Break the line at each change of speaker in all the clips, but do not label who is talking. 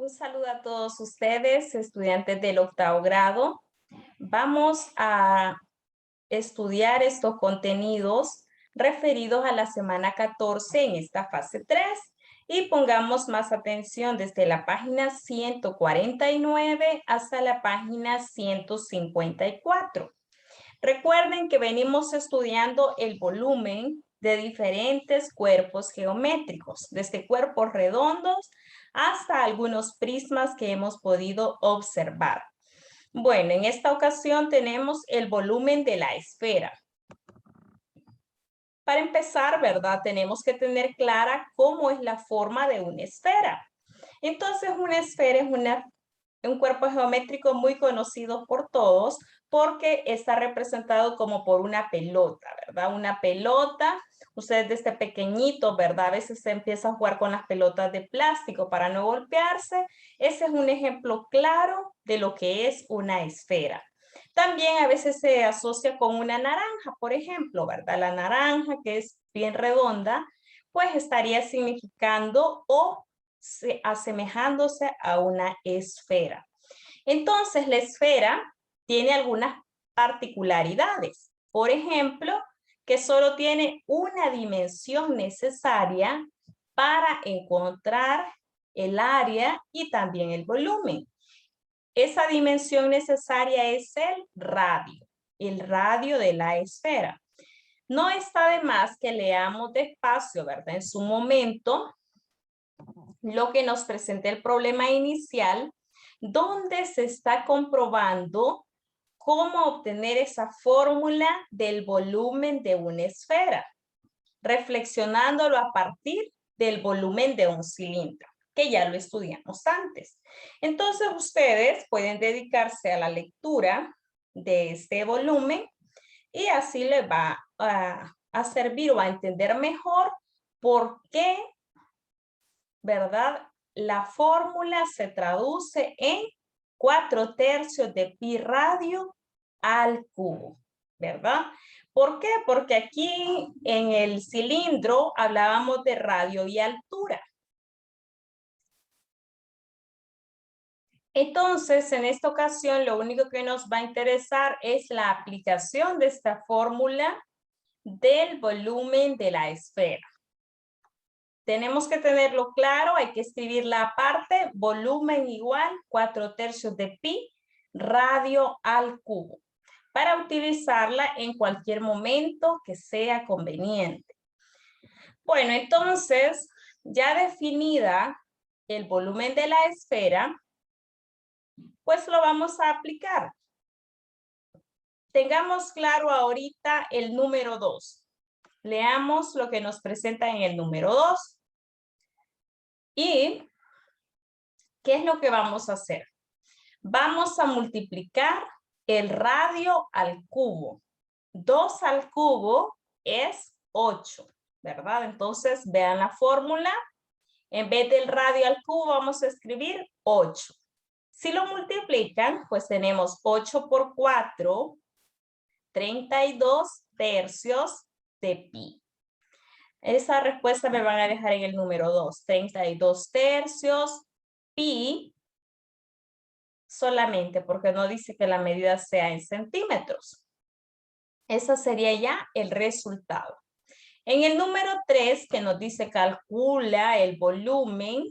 Un saludo a todos ustedes, estudiantes del octavo grado. Vamos a estudiar estos contenidos referidos a la semana 14 en esta fase 3 y pongamos más atención desde la página 149 hasta la página 154. Recuerden que venimos estudiando el volumen de diferentes cuerpos geométricos, desde cuerpos redondos hasta algunos prismas que hemos podido observar. Bueno, en esta ocasión tenemos el volumen de la esfera. Para empezar, ¿verdad? Tenemos que tener clara cómo es la forma de una esfera. Entonces, una esfera es un cuerpo geométrico muy conocido por todos porque está representado como por una pelota, ¿verdad? Una pelota, ustedes desde pequeñito, ¿verdad? A veces se empieza a jugar con las pelotas de plástico para no golpearse. Ese es un ejemplo claro de lo que es una esfera. También a veces se asocia con una naranja, por ejemplo, ¿verdad? La naranja, que es bien redonda, pues estaría significando o asemejándose a una esfera. Entonces, la esfera tiene algunas particularidades. Por ejemplo, que solo tiene una dimensión necesaria para encontrar el área y también el volumen. Esa dimensión necesaria es el radio de la esfera. No está de más que leamos despacio, ¿verdad? En su momento, lo que nos presenta el problema inicial, donde se está comprobando cómo obtener esa fórmula del volumen de una esfera, reflexionándolo a partir del volumen de un cilindro, que ya lo estudiamos antes. Entonces, ustedes pueden dedicarse a la lectura de este volumen y así les va a servir o a entender mejor por qué, ¿verdad? La fórmula se traduce en 4/3 de pi radio al cubo, ¿verdad? ¿Por qué? Porque aquí en el cilindro hablábamos de radio y altura. Entonces, en esta ocasión, lo único que nos va a interesar es la aplicación de esta fórmula del volumen de la esfera. Tenemos que tenerlo claro, hay que escribir la parte, volumen igual 4/3 de pi radio al cubo, para utilizarla en cualquier momento que sea conveniente. Bueno, entonces, ya definida el volumen de la esfera, pues lo vamos a aplicar. Tengamos claro ahorita el número 2. Leamos lo que nos presenta en el número 2. ¿Y qué es lo que vamos a hacer? Vamos a multiplicar el radio al cubo. 2 al cubo es 8, ¿verdad? Entonces, vean la fórmula. En vez del radio al cubo, vamos a escribir 8. Si lo multiplican, pues tenemos 8 por 4, 32/3 de pi. Esa respuesta me van a dejar en el número 2. 32/3 pi solamente porque no dice que la medida sea en centímetros. Ese sería ya el resultado. En el número 3 que nos dice calcula el volumen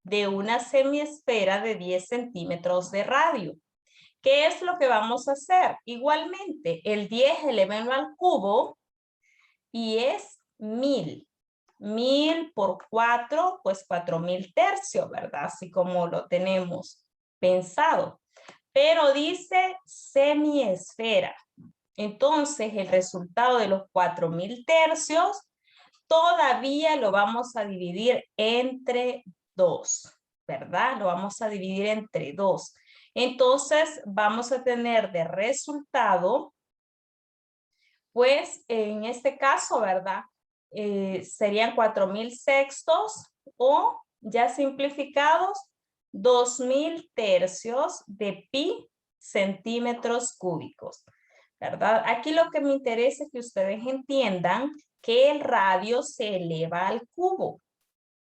de una semiesfera de 10 centímetros de radio. ¿Qué es lo que vamos a hacer? Igualmente, el 10 elevémoslo al cubo y es 1000. 1000 por 4, pues 4000/3, ¿verdad? Así como lo tenemos pensado. Pero dice semiesfera. Entonces, el resultado de los 4000/3 todavía lo vamos a dividir entre 2, ¿verdad? Lo vamos a dividir entre 2. Entonces, vamos a tener de resultado, pues, en este caso, ¿verdad? Serían 4000/6 o, ya simplificados, 2000/3 de pi centímetros cúbicos, ¿verdad? Aquí lo que me interesa es que ustedes entiendan que el radio se eleva al cubo.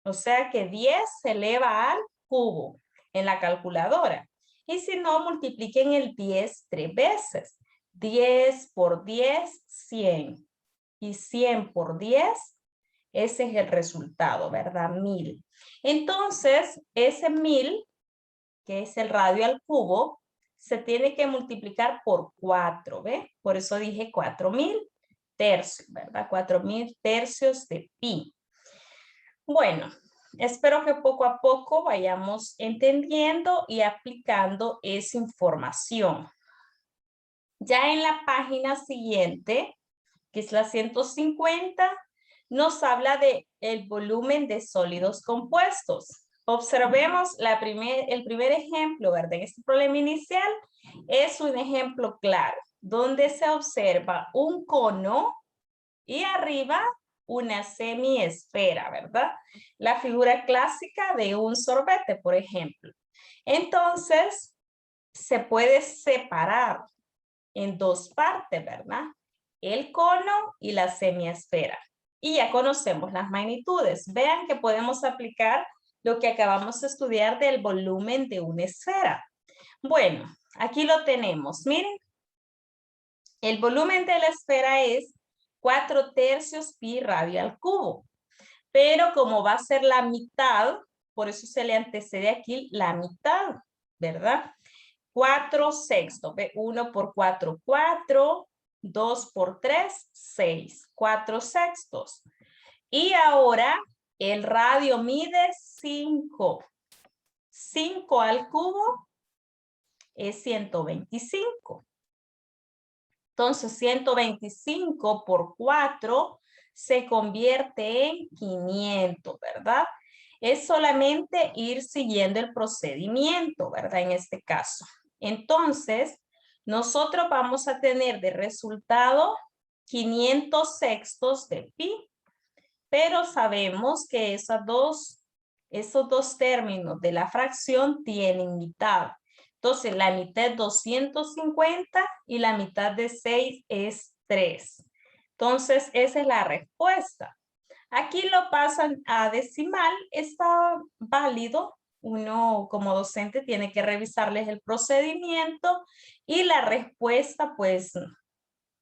O sea que 10 se eleva al cubo. en la calculadora. Y si no, multipliquen el 10 3 veces. 10 por 10, 100. Y 100 por 10, ese es el resultado, ¿verdad? 1000. Entonces, ese 1000, que es el radio al cubo, se tiene que multiplicar por 4, ¿ve? Por eso dije 4000 tercios, ¿verdad? 4000 tercios de pi. Bueno, espero que poco a poco vayamos entendiendo y aplicando esa información. Ya en la página siguiente, que es la 150, nos habla de el volumen de sólidos compuestos. Observemos el primer ejemplo, ¿verdad? En este problema inicial es un ejemplo claro, donde se observa un cono y arriba una semiesfera, ¿verdad? La figura clásica de un sorbete, por ejemplo. Entonces, se puede separar en dos partes, ¿verdad? El cono y la semiesfera. Y ya conocemos las magnitudes. Vean que podemos aplicar lo que acabamos de estudiar del volumen de una esfera. Bueno, aquí lo tenemos. Miren, el volumen de la esfera es 4 tercios pi radio al cubo. Pero como va a ser la mitad, por eso se le antecede aquí la mitad, ¿verdad? 4 sextos, ¿ve? 1 por 4, 4, 2 por 3, 6, 4 sextos. Y ahora el radio mide 5. 5 al cubo es 125. Entonces 125 por 4 se convierte en 500, ¿verdad? Es solamente ir siguiendo el procedimiento, ¿verdad? En este caso. Entonces, nosotros vamos a tener de resultado 500 sextos de pi, pero sabemos que esos dos términos de la fracción tienen mitad. Entonces, la mitad es 250 y la mitad de 6 es 3. Entonces, esa es la respuesta. Aquí lo pasan a decimal, está válido. Uno como docente tiene que revisarles el procedimiento y la respuesta pues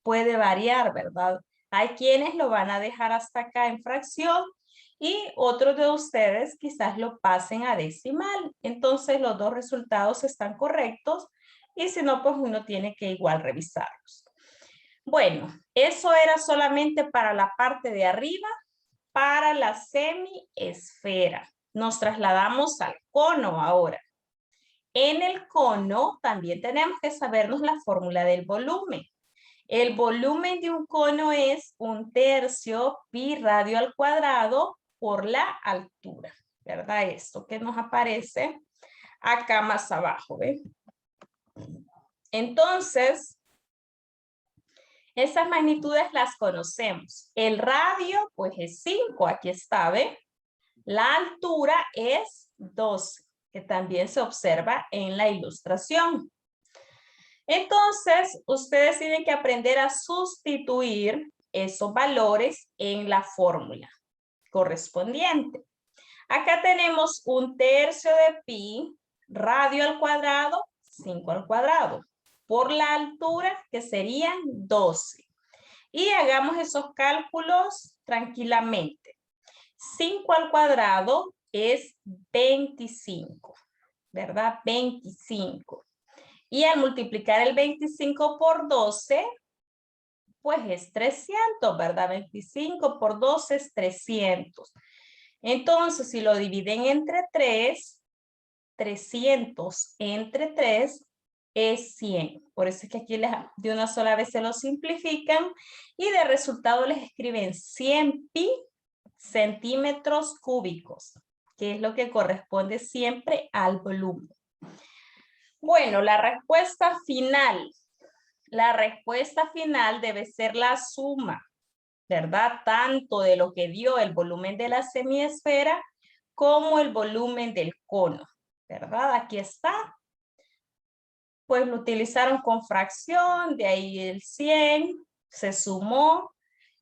puede variar, ¿verdad? Hay quienes lo van a dejar hasta acá en fracción y otros de ustedes quizás lo pasen a decimal. Entonces los dos resultados están correctos y si no, pues uno tiene que igual revisarlos. Bueno, eso era solamente para la parte de arriba. Para la semiesfera. Nos trasladamos al cono ahora. En el cono también tenemos que sabernos la fórmula del volumen. El volumen de un cono es 1 tercio pi radio al cuadrado por la altura, ¿verdad? Esto que nos aparece acá más abajo, ¿ven? Entonces, esas magnitudes las conocemos. El radio, pues es 5, aquí está, ¿ven? La altura es 12, que también se observa en la ilustración. Entonces, ustedes tienen que aprender a sustituir esos valores en la fórmula correspondiente. Acá tenemos 1 tercio de pi, radio al cuadrado, 5 al cuadrado, por la altura que serían 12. Y hagamos esos cálculos tranquilamente. 5 al cuadrado es 25, ¿verdad? 25. Y al multiplicar el 25 por 12, pues es 300, ¿verdad? 25 por 12 es 300. Entonces, si lo dividen entre 3, 300 entre 3 es 100. Por eso es que aquí de una sola vez se lo simplifican y de resultado les escriben 100 pi centímetros cúbicos, que es lo que corresponde siempre al volumen. Bueno, la respuesta final. La respuesta final debe ser la suma, ¿verdad? Tanto de lo que dio el volumen de la semiesfera como el volumen del cono, ¿verdad? Aquí está. Pues lo utilizaron con fracción, de ahí el 100, se sumó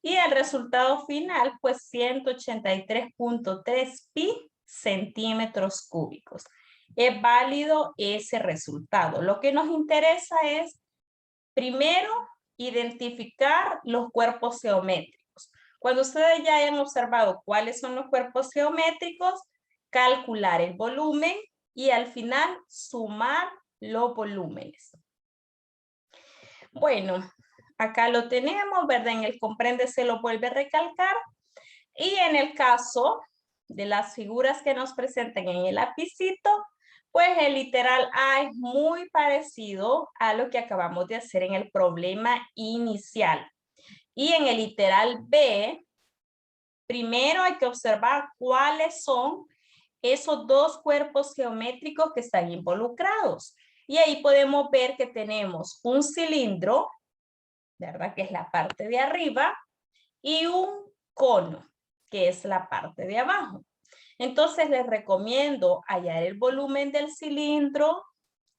y el resultado final, pues 183.3 pi centímetros cúbicos. es válido ese resultado. Lo que nos interesa es, primero, identificar los cuerpos geométricos. Cuando ustedes ya hayan observado cuáles son los cuerpos geométricos, calcular el volumen y al final sumar los volúmenes. Bueno, acá lo tenemos, ¿verdad? En el comprende se lo vuelve a recalcar. Y en el caso de las figuras que nos presentan en el lapicito, pues el literal A es muy parecido a lo que acabamos de hacer en el problema inicial. Y en el literal B, primero hay que observar cuáles son esos dos cuerpos geométricos que están involucrados. Y ahí podemos ver que tenemos un cilindro, ¿verdad? Que es la parte de arriba, y un cono, que es la parte de abajo. Entonces les recomiendo hallar el volumen del cilindro,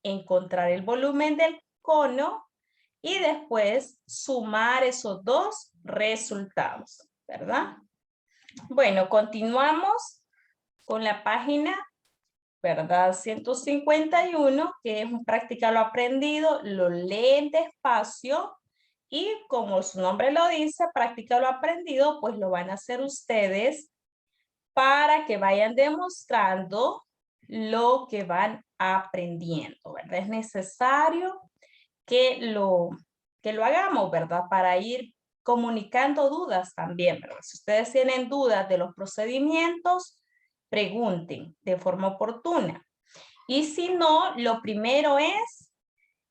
encontrar el volumen del cono y después sumar esos dos resultados, ¿verdad? Bueno, continuamos con la página, ¿verdad? 151, que es un práctica lo aprendido, lo leen despacio y como su nombre lo dice, práctica lo aprendido, pues lo van a hacer ustedes para que vayan demostrando lo que van aprendiendo, ¿verdad? Es necesario que lo hagamos, ¿verdad? Para ir comunicando dudas también, ¿verdad? Si ustedes tienen dudas de los procedimientos, pregunten de forma oportuna. Y si no, lo primero es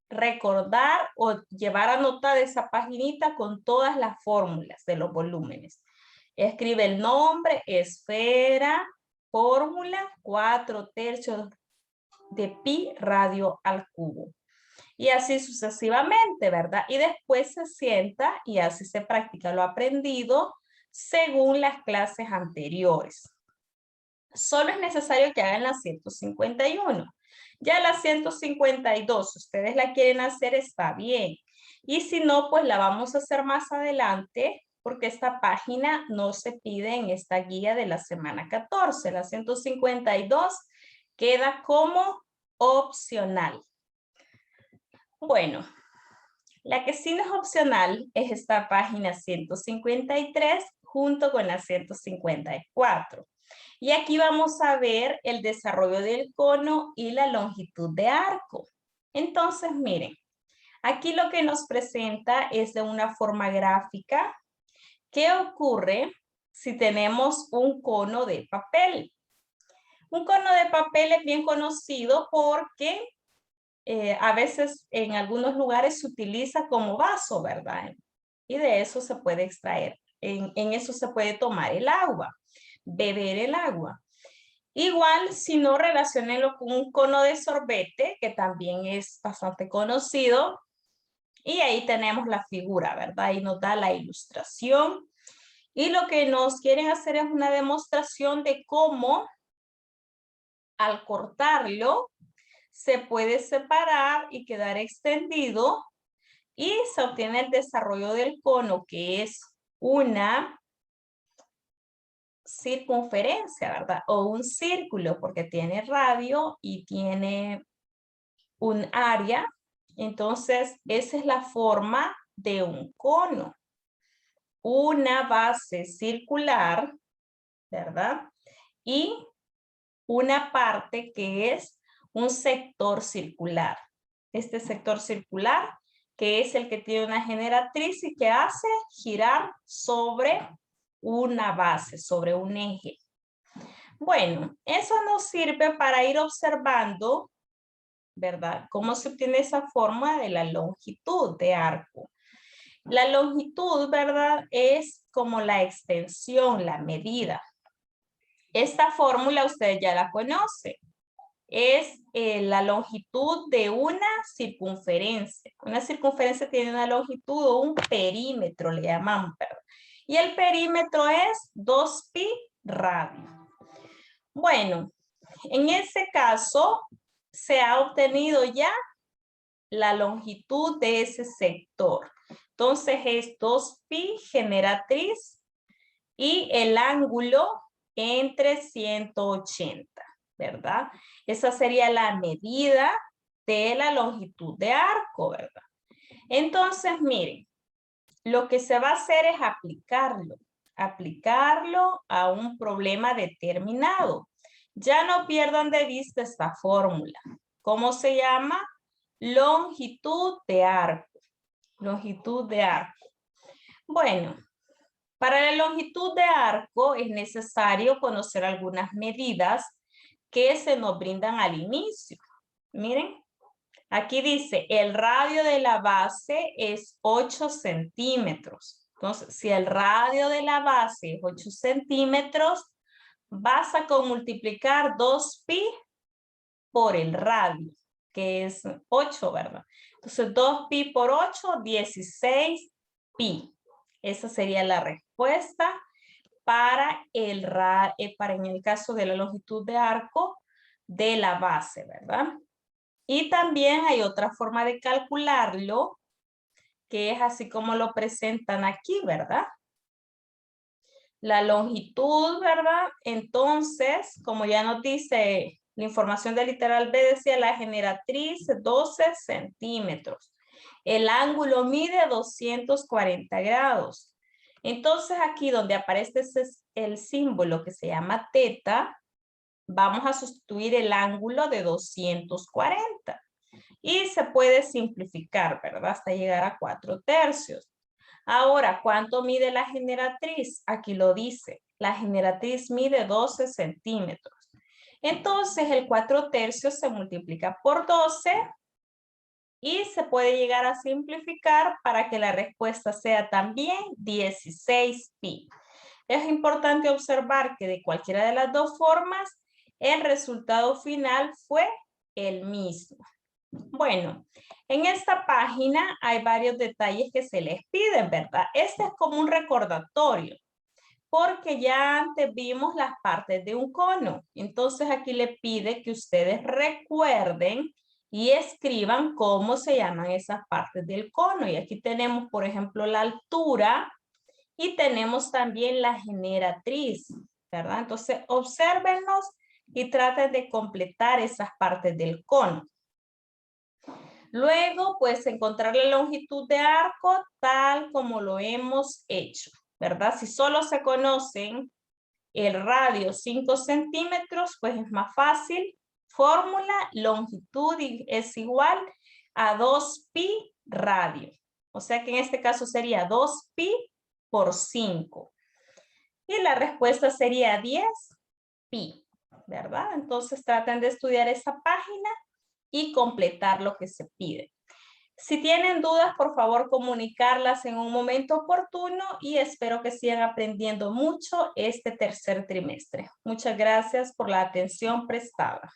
recordar o llevar anotada esa paginita con todas las fórmulas de los volúmenes. Escribe el nombre, esfera, fórmula, 4/3 de pi radio al cubo. Y así sucesivamente, ¿verdad? Y después se sienta y así se practica lo aprendido según las clases anteriores. Solo es necesario que hagan la 151. Ya la 152, si ustedes la quieren hacer, está bien. Y si no, pues la vamos a hacer más adelante, porque esta página no se pide en esta guía de la semana 14. La 152 queda como opcional. Bueno, la que sí no es opcional es esta página 153 junto con la 154. Y aquí vamos a ver el desarrollo del cono y la longitud de arco. Entonces, miren, aquí lo que nos presenta es de una forma gráfica. ¿Qué ocurre si tenemos un cono de papel? Un cono de papel es bien conocido porque a veces en algunos lugares se utiliza como vaso, ¿verdad? Y de eso se puede extraer. En eso se puede tomar el agua, beber el agua. Igual, si no, relacionenlo con un cono de sorbete, que también es bastante conocido. Y ahí tenemos la figura, ¿verdad? Ahí nos da la ilustración. Y lo que nos quieren hacer es una demostración de cómo al cortarlo se puede separar y quedar extendido y se obtiene el desarrollo del cono, que es una circunferencia, ¿verdad? O un círculo, porque tiene radio y tiene un área. Entonces, esa es la forma de un cono. Una base circular, ¿verdad? Y una parte que es un sector circular. Este sector circular, que es el que tiene una generatriz y que hace girar sobre una base, sobre un eje. Bueno, eso nos sirve para ir observando, ¿verdad? Cómo se obtiene esa forma de la longitud de arco. La longitud, ¿verdad? Es como la extensión, la medida. Esta fórmula usted ya la conoce. Es la longitud de una circunferencia. Una circunferencia tiene una longitud o un perímetro, le llamamos, ¿verdad? Y el perímetro es 2pi radio. Bueno, en ese caso se ha obtenido ya la longitud de ese sector. Entonces es 2pi generatriz y el ángulo entre 180. ¿verdad? Esa sería la medida de la longitud de arco, ¿verdad? Entonces, miren, lo que se va a hacer es aplicarlo a un problema determinado. Ya no pierdan de vista esta fórmula. ¿Cómo se llama? Longitud de arco. Longitud de arco. Bueno, para la longitud de arco es necesario conocer algunas medidas que se nos brindan al inicio. Miren, aquí dice, el radio de la base es 8 centímetros. Entonces, si el radio de la base es 8 centímetros, vas a multiplicar 2pi por el radio, que es 8, ¿verdad? Entonces, 2pi por 8, 16pi. Esa sería la respuesta para en el caso de la longitud de arco de la base, ¿verdad? Y también hay otra forma de calcularlo, que es así como lo presentan aquí, ¿verdad? La longitud, ¿verdad? Entonces, como ya nos dice la información del literal B, decía la generatriz 12 centímetros. El ángulo mide 240 grados. Entonces, aquí donde aparece el símbolo que se llama teta, vamos a sustituir el ángulo de 240. Y se puede simplificar, ¿verdad? Hasta llegar a 4/3. Ahora, ¿cuánto mide la generatriz? Aquí lo dice. La generatriz mide 12 centímetros. Entonces, el 4/3 se multiplica por 12 y se puede llegar a simplificar para que la respuesta sea también 16pi. Es importante observar que de cualquiera de las dos formas, el resultado final fue el mismo. Bueno, en esta página hay varios detalles que se les piden, ¿verdad? Este es como un recordatorio, porque ya antes vimos las partes de un cono. Entonces aquí le pide que ustedes recuerden y escriban cómo se llaman esas partes del cono. Y aquí tenemos, por ejemplo, la altura y tenemos también la generatriz, ¿verdad? Entonces, obsérvenlos y traten de completar esas partes del cono. Luego, pues, encontrar la longitud de arco tal como lo hemos hecho, ¿verdad? Si solo se conocen el radio 5 centímetros, pues es más fácil. Fórmula, longitud es igual a 2pi radio. O sea que en este caso sería 2pi por 5. Y la respuesta sería 10pi, ¿verdad? Entonces traten de estudiar esa página y completar lo que se pide. Si tienen dudas, por favor, comunicarlas en un momento oportuno y espero que sigan aprendiendo mucho este tercer trimestre. Muchas gracias por la atención prestada.